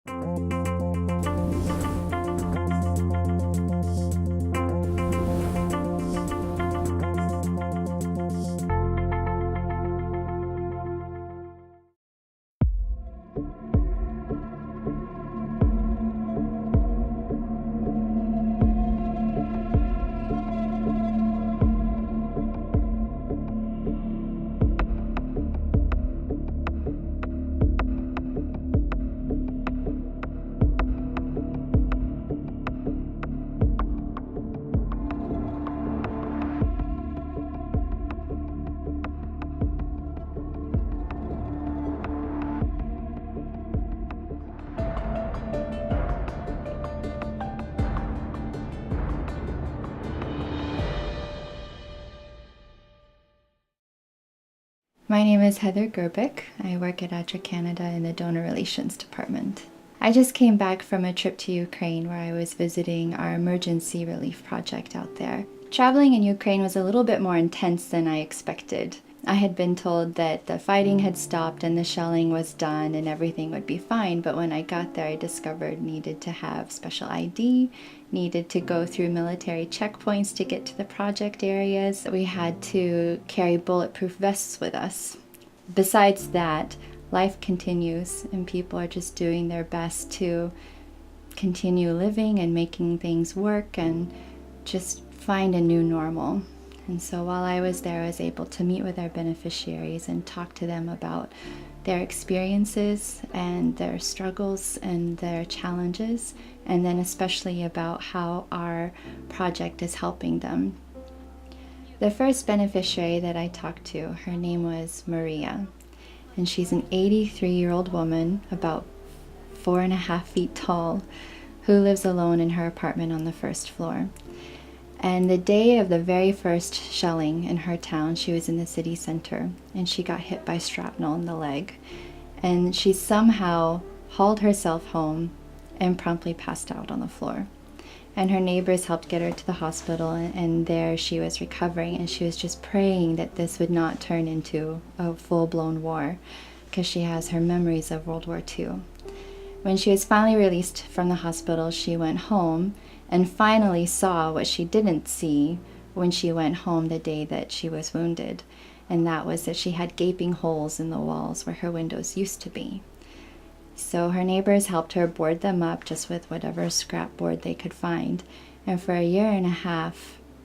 My name is Heather Gbric. I work at ADRA Canada in the Donor Relations Department. I just came back from a trip to Ukraine where I was visiting our emergency relief project out there. Traveling in Ukraine was a little bit more intense than I expected. I had been told that the fighting had stopped and the shelling was done and everything would be fine, but when I got there I discovered needed to have special ID, needed to go through military checkpoints to get to the project areas. We had to carry bulletproof vests with us. Besides that, life continues and people are just doing their best to continue living and making things work and just find a new normal. And so while I was there, I was able to meet with our beneficiaries and talk to them about their experiences and their struggles and their challenges, and then especially about how our project is helping them. The first beneficiary that I talked to, her name was Maria, and she's an 83-year-old woman, about 4.5 feet tall, who lives alone in her apartment on the first floor. And the day of the very first shelling in her town, she was in the city center and she got hit by shrapnel in the leg. And she somehow hauled herself home and promptly passed out on the floor. And her neighbors helped get her to the hospital, and there she was recovering, and she was just praying that this would not turn into a full-blown war because she has her memories of World War II. When she was finally released from the hospital, she went home and finally saw what she didn't see when she went home the day that she was wounded, and that was that she had gaping holes in the walls where her windows used to be. So her neighbors helped her board them up just with whatever scrap board they could find, and for 1.5 years,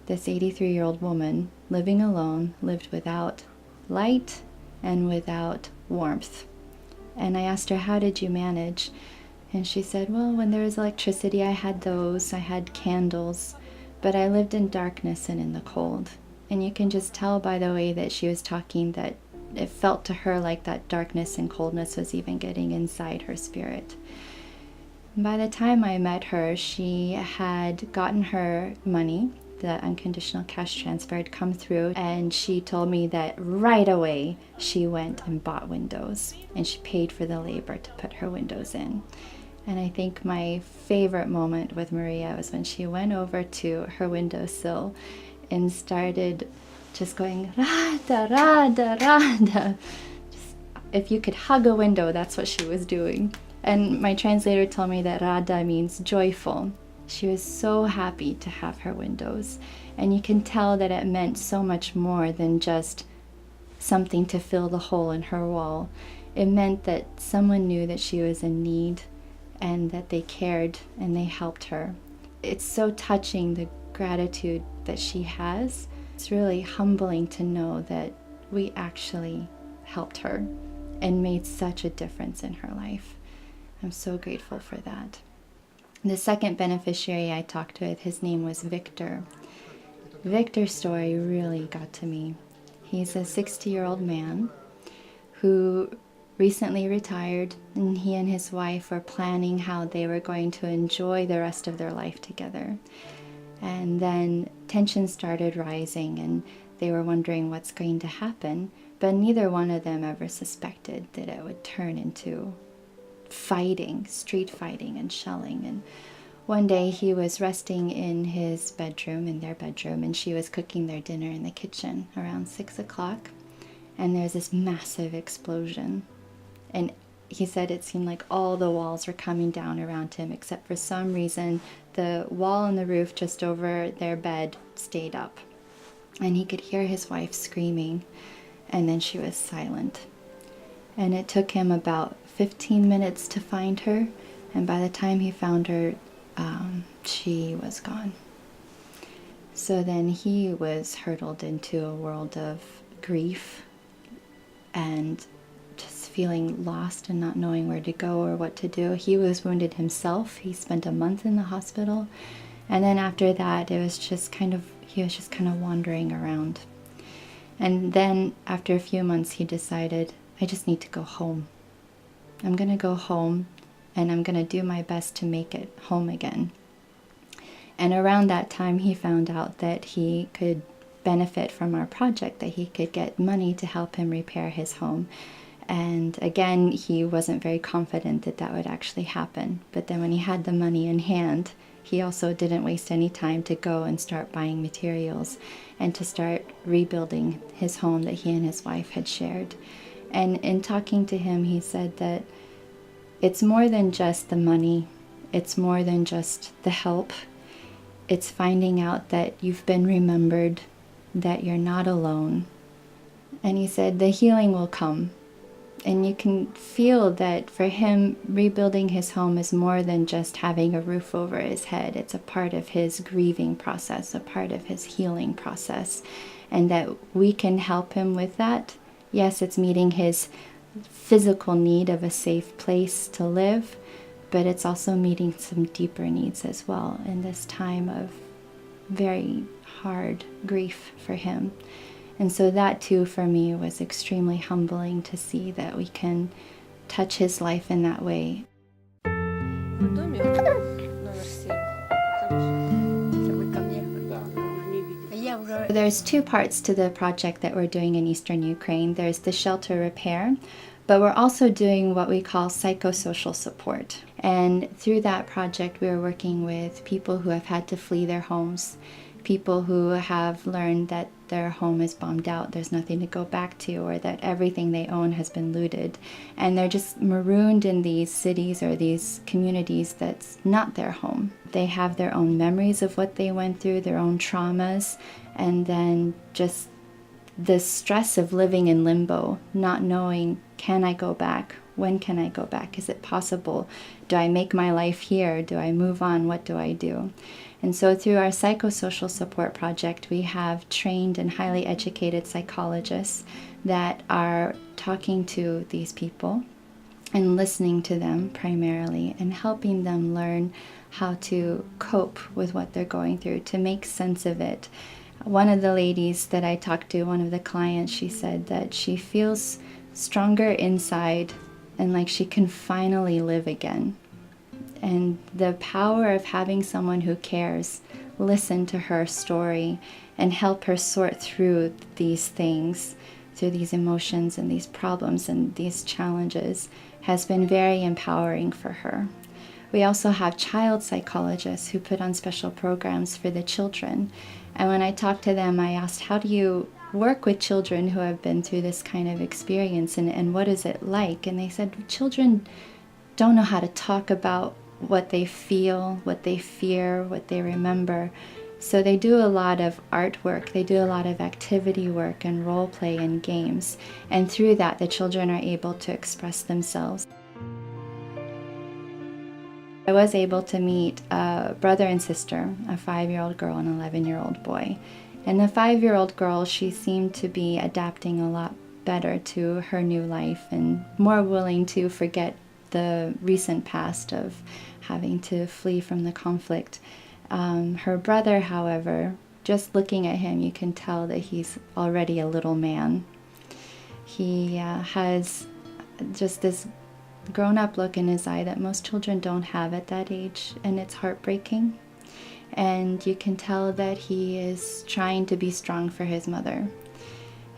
this 83-year-old woman, living alone, lived without light and without warmth. And I asked her, how did you manage? And she said, well, when there was electricity, I had those, I had candles, but I lived in darkness and in the cold. And you can just tell by the way that she was talking that it felt to her like that darkness and coldness was even getting inside her spirit. By the time I met her, she had gotten her money. The unconditional cash transfer had come through, and she told me that right away she went and bought windows, and she paid for the labor to put her windows in. And I think my favorite moment with Maria was when she went over to her windowsill and started just going, Rada, Rada, Rada. Just, if you could hug a window, that's what she was doing. And my translator told me that Rada means joyful. She was so happy to have her windows. And you can tell that it meant so much more than just something to fill the hole in her wall. It meant that someone knew that she was in need and that they cared and they helped her. It's so touching, the gratitude that she has. It's really humbling to know that we actually helped her and made such a difference in her life. I'm so grateful for that. The second beneficiary I talked with, his name was Victor. Victor's story really got to me. He's a 60-year-old man who recently retired, and he and his wife were planning how they were going to enjoy the rest of their life together. And then tensions started rising, and they were wondering what's going to happen, but neither one of them ever suspected that it would turn into fighting, street fighting and shelling. And one day he was resting in his bedroom, in their bedroom, and she was cooking their dinner in the kitchen around 6 o'clock, and there's this massive explosion. And he said it seemed like all the walls were coming down around him, except for some reason the wall on the roof just over their bed stayed up. And he could hear his wife screaming, and then she was silent. And it took him about 15 minutes to find her, and by the time he found her, she was gone. So then he was hurtled into a world of grief and just feeling lost and not knowing where to go or what to do. He was wounded himself. He spent a month in the hospital. And then after that, he was just kind of wandering around. And then after a few months, he decided, I just need to go home. I'm going to go home, and I'm going to do my best to make it home again. And around that time, he found out that he could benefit from our project, that he could get money to help him repair his home. And again, he wasn't very confident that that would actually happen. But then when he had the money in hand, he also didn't waste any time to go and start buying materials and to start rebuilding his home that he and his wife had shared. And in talking to him, he said that it's more than just the money. It's more than just the help. It's finding out that you've been remembered, that you're not alone. And he said the healing will come. And you can feel that for him, rebuilding his home is more than just having a roof over his head. It's a part of his grieving process, a part of his healing process. And that we can help him with that. Yes, it's meeting his physical need of a safe place to live, but it's also meeting some deeper needs as well in this time of very hard grief for him. And so that too for me was extremely humbling to see that we can touch his life in that way. There's two parts to the project that we're doing in Eastern Ukraine. There's the shelter repair, but we're also doing what we call psychosocial support. And through that project, we're working with people who have had to flee their homes, people who have learned that their home is bombed out, there's nothing to go back to, or that everything they own has been looted. And they're just marooned in these cities or these communities that's not their home. They have their own memories of what they went through, their own traumas, and then just the stress of living in limbo, not knowing, can I go back? When can I go back? Is it possible? Do I make my life here? Do I move on? What do I do? And so through our psychosocial support project, we have trained and highly educated psychologists that are talking to these people and listening to them primarily and helping them learn how to cope with what they're going through, to make sense of it. One of the ladies that I talked to, one of the clients, she said that she feels stronger inside and like she can finally live again. And the power of having someone who cares listen to her story and help her sort through these things, through these emotions and these problems and these challenges, has been very empowering for her. We also have child psychologists who put on special programs for the children. And when I talked to them, I asked, how do you work with children who have been through this kind of experience, and what is it like? And they said children don't know how to talk about what they feel, what they fear, what they remember. So they do a lot of artwork, they do a lot of activity work and role play and games. And through that, the children are able to express themselves. I was able to meet a brother and sister, a 5-year-old girl and an 11-year-old boy. And the 5-year-old girl, she seemed to be adapting a lot better to her new life and more willing to forget the recent past of having to flee from the conflict. Her brother, however, just looking at him, you can tell that he's already a little man. He has just this grown-up look in his eye that most children don't have at that age, and it's heartbreaking. And you can tell that he is trying to be strong for his mother.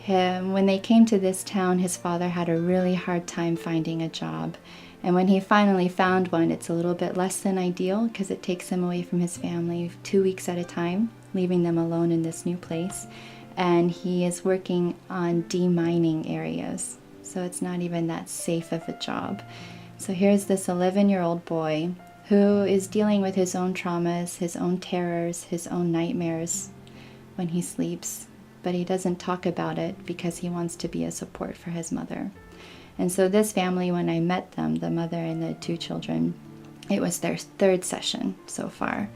When they came to this town, his father had a really hard time finding a job. And when he finally found one, it's a little bit less than ideal because it takes him away from his family 2 weeks at a time, leaving them alone in this new place. And he is working on demining areas. so it's not even that safe of a job. So here's this 11-year-old boy who is dealing with his own traumas, his own terrors, his own nightmares when he sleeps, but he doesn't talk about it because he wants to be a support for his mother. And so this family, when I met them, the mother and the 2 children, it was their 3rd session so far.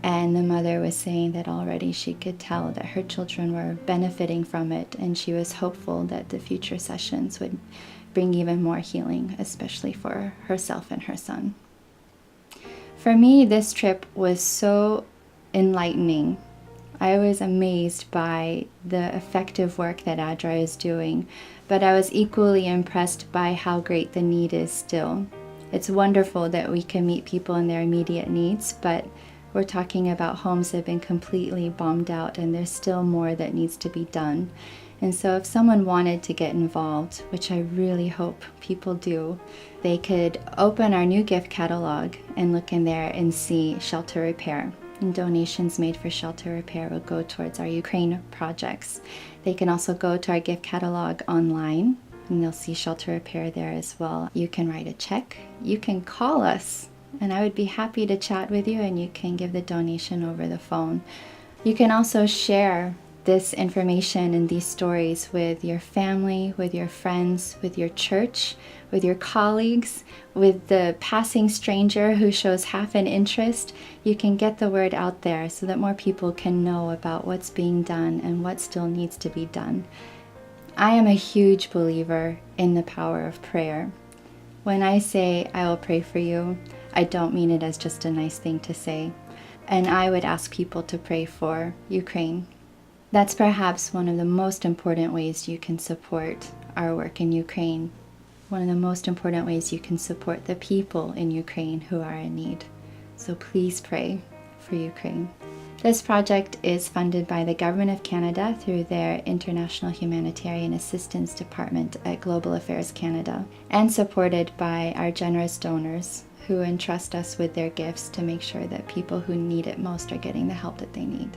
And the mother was saying that already she could tell that her children were benefiting from it, and she was hopeful that the future sessions would bring even more healing, especially for herself and her son. For me, this trip was so enlightening. I was amazed by the effective work that ADRA is doing, but I was equally impressed by how great the need is still. It's wonderful that we can meet people in their immediate needs, but we're talking about homes that have been completely bombed out, and there's still more that needs to be done. And so if someone wanted to get involved, which I really hope people do, they could open our new gift catalog and look in there and see shelter repair. And donations made for shelter repair will go towards our Ukraine projects. They can also go to our gift catalog online, and they'll see shelter repair there as well. You can write a check. You can call us, and I would be happy to chat with you, and you can give the donation over the phone. You can also share this information and these stories with your family, with your friends, with your church, with your colleagues, with the passing stranger who shows half an interest. You can get the word out there so that more people can know about what's being done and what still needs to be done. I am a huge believer in the power of prayer. When I say I will pray for you, I don't mean it as just a nice thing to say. And I would ask people to pray for Ukraine. That's perhaps one of the most important ways you can support our work in Ukraine. One of the most important ways you can support the people in Ukraine who are in need. So please pray for Ukraine. This project is funded by the Government of Canada through their International Humanitarian Assistance Department at Glbric of ADRA Canada, and supported by our generous donors who entrust us with their gifts to make sure that people who need it most are getting the help that they need.